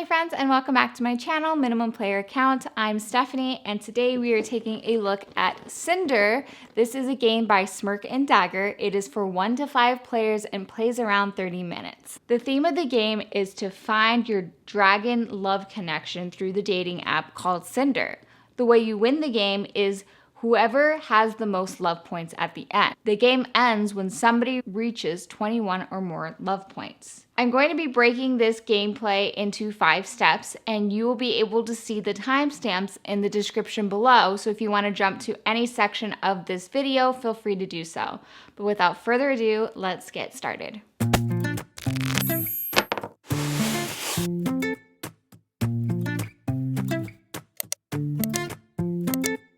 Hi friends, and welcome back to my channel, Minimum Player Account. I'm Stephanie, and today we are taking a look at Cindr. This is a game by Smirk and Dagger. It is for 1 to 5 players and plays around 30 minutes. The theme of the game is to find your dragon love connection through the dating app called Cindr. The way you win the game is whoever has the most love points at the end. The game ends when somebody reaches 21 or more love points. I'm going to be breaking this gameplay into 5 steps, and you will be able to see the timestamps in the description below, so if you want to jump to any section of this video, feel free to do so. But without further ado, let's get started.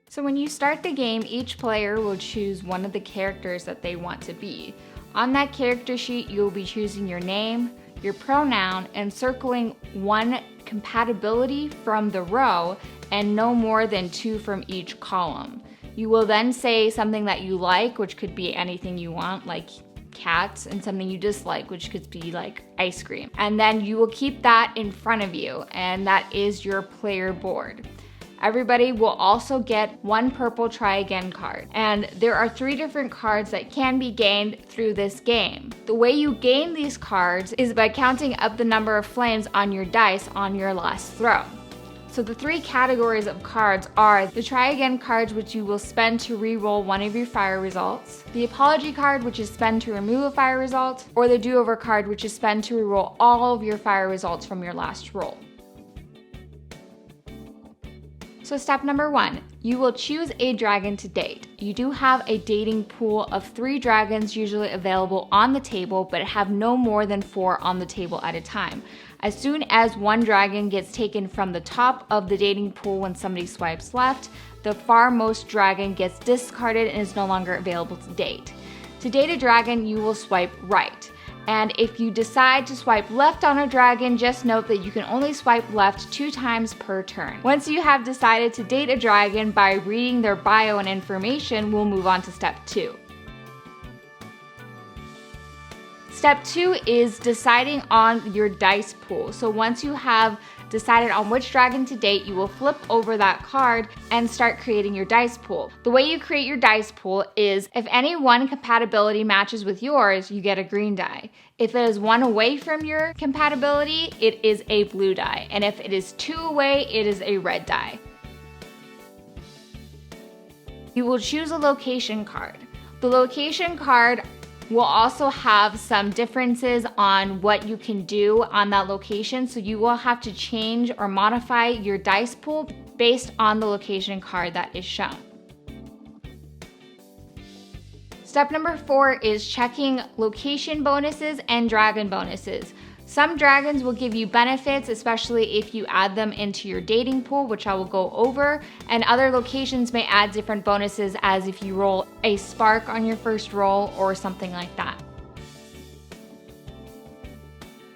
So when you start the game, each player will choose one of the characters that they want to be. On that character sheet, you'll be choosing your name, your pronoun, and circling one compatibility from the row and no more than 2 from each column. You will then say something that you like, which could be anything you want, like cats, and something you dislike, which could be like ice cream. And then you will keep that in front of you, and that is your player board. Everybody will also get 1 purple try again card. And there are 3 different cards that can be gained through this game. The way you gain these cards is by counting up the number of flames on your dice on your last throw. So the 3 categories of cards are the try again cards, which you will spend to re-roll one of your fire results, the apology card, which is spend to remove a fire result, or the do-over card, which is spend to re-roll all of your fire results from your last roll. So step number 1, you will choose a dragon to date. You do have a dating pool of 3 dragons usually available on the table, but have no more than 4 on the table at a time. As soon as 1 dragon gets taken from the top of the dating pool when somebody swipes left, the farmost dragon gets discarded and is no longer available to date. To date a dragon, you will swipe right. And if you decide to swipe left on a dragon, just note that you can only swipe left 2 times per turn. Once you have decided to date a dragon by reading their bio and information, we'll move on to step 2. Step 2 is deciding on your dice pool. So once you have decided on which dragon to date, you will flip over that card and start creating your dice pool. The way you create your dice pool is if any one compatibility matches with yours, you get a green die. If it is 1 away from your compatibility, it is a blue die. And if it is 2 away, it is a red die. You will choose a location card. The location card will also have some differences on what you can do on that location, so you will have to change or modify your dice pool based on the location card that is shown. Step number 4 is checking location bonuses and dragon bonuses. Some dragons will give you benefits, especially if you add them into your dating pool, which I will go over, and other locations may add different bonuses, as if you roll a spark on your first roll or something like that.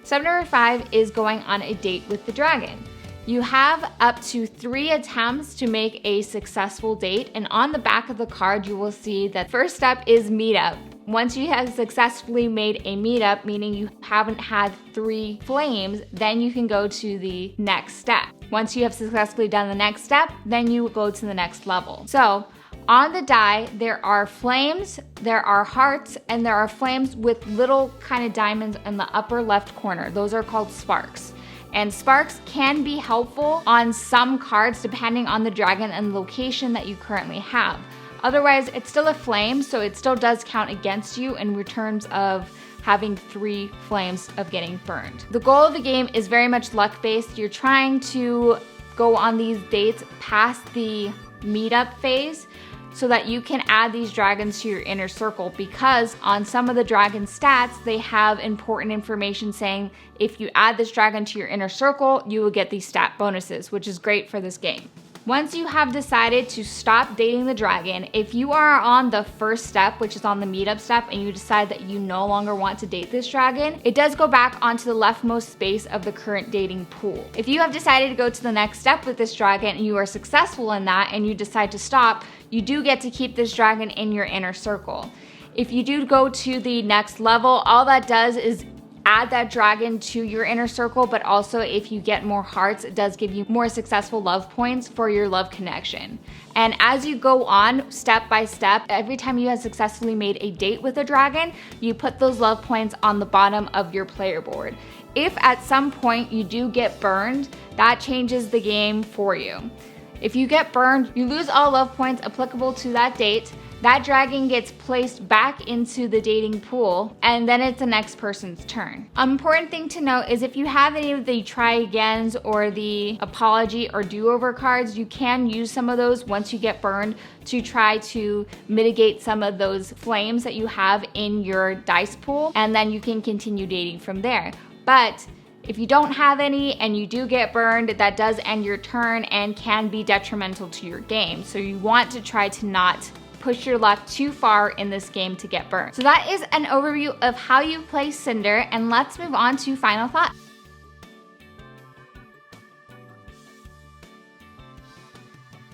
Step number 5 is going on a date with the dragon. You have up to 3 attempts to make a successful date, and on the back of the card you will see that first step is meetup. Once you have successfully made a meetup, meaning you haven't had 3 flames, then you can go to the next step. Once you have successfully done the next step, then you go to the next level. So on the die, there are flames, there are hearts, and there are flames with little kind of diamonds in the upper left corner. Those are called sparks. And sparks can be helpful on some cards depending on the dragon and the location that you currently have. Otherwise, it's still a flame, so it still does count against you in terms of having 3 flames of getting burned. The goal of the game is very much luck-based. You're trying to go on these dates past the meetup phase so that you can add these dragons to your inner circle, because on some of the dragon stats, they have important information saying if you add this dragon to your inner circle, you will get these stat bonuses, which is great for this game. Once you have decided to stop dating the dragon, if you are on the first step, which is on the meetup step, and you decide that you no longer want to date this dragon, it does go back onto the leftmost space of the current dating pool. If you have decided to go to the next step with this dragon and you are successful in that and you decide to stop, you do get to keep this dragon in your inner circle. If you do go to the next level, all that does is add that dragon to your inner circle, but also if you get more hearts, it does give you more successful love points for your love connection. And as you go on step by step, every time you have successfully made a date with a dragon, you put those love points on the bottom of your player board. If at some point you do get burned, that changes the game for you. If you get burned, you lose all love points applicable to that date. That dragon gets placed back into the dating pool, and then it's the next person's turn. An important thing to note is if you have any of the try agains or the apology or do-over cards, you can use some of those once you get burned to try to mitigate some of those flames that you have in your dice pool, and then you can continue dating from there. But if you don't have any and you do get burned, that does end your turn and can be detrimental to your game. So you want to try to not push your luck too far in this game to get burned. So that is an overview of how you play Cindr, and let's move on to final thoughts.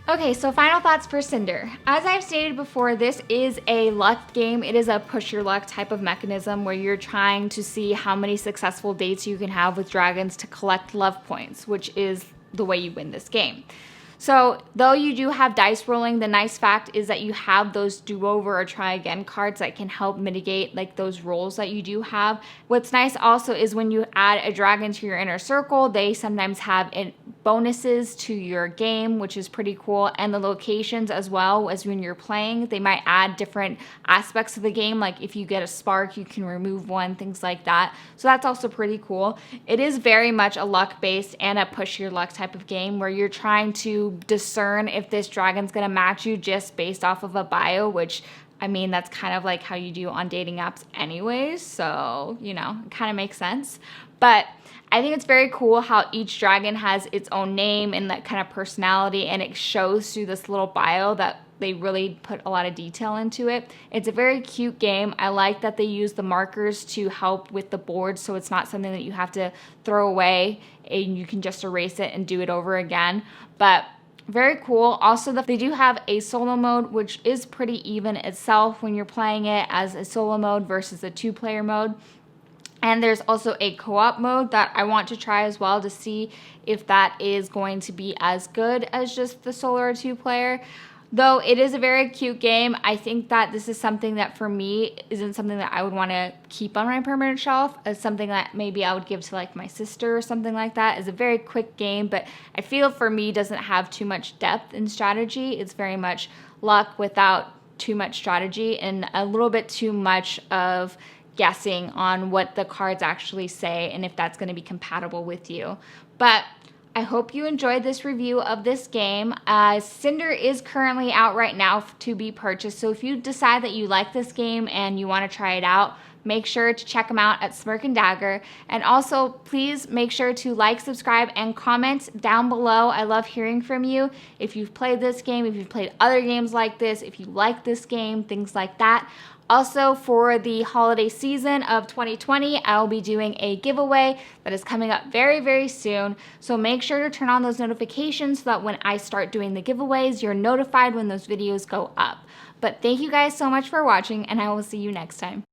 Okay, so final thoughts for Cindr. As I've stated before, this is a luck game. It is a push your luck type of mechanism where you're trying to see how many successful dates you can have with dragons to collect love points, which is the way you win this game. So though you do have dice rolling, the nice fact is that you have those do-over or try again cards that can help mitigate like those rolls that you do have. What's nice also is when you add a dragon to your inner circle, they sometimes have bonuses to your game, which is pretty cool. And the locations as well, as when you're playing, they might add different aspects of the game. Like if you get a spark, you can remove one, things like that. So that's also pretty cool. It is very much a luck-based and a push your luck type of game where you're trying to discern if this dragon's gonna match you just based off of a bio, which I mean, that's kind of like how you do on dating apps anyways, so, you know, it kind of makes sense. But I think it's very cool how each dragon has its own name and that kind of personality, and it shows through this little bio that they really put a lot of detail into it. It's a very cute game. I like that they use the markers to help with the board, so it's not something that you have to throw away and you can just erase it and do it over again. But very cool. Also, they do have a solo mode, which is pretty even itself when you're playing it as a solo mode versus a two-player mode. And there's also a co-op mode that I want to try as well to see if that is going to be as good as just the solo or two-player. Though it is a very cute game, I think that this is something that for me isn't something that I would want to keep on my permanent shelf. It's something that maybe I would give to like my sister or something like that. It's a very quick game, but I feel for me doesn't have too much depth in strategy. It's very much luck without too much strategy and a little bit too much of guessing on what the cards actually say and if that's going to be compatible with you. But I hope you enjoyed this review of this game. Cindr is currently out right now to be purchased, so if you decide that you like this game and you want to try it out, make sure to check them out at Smirk and Dagger. And also, please make sure to like, subscribe, and comment down below. I love hearing from you. If you've played this game, if you've played other games like this, if you like this game, things like that. Also, for the holiday season of 2020, I will be doing a giveaway that is coming up very, very soon. So make sure to turn on those notifications so that when I start doing the giveaways, you're notified when those videos go up. But thank you guys so much for watching, and I will see you next time.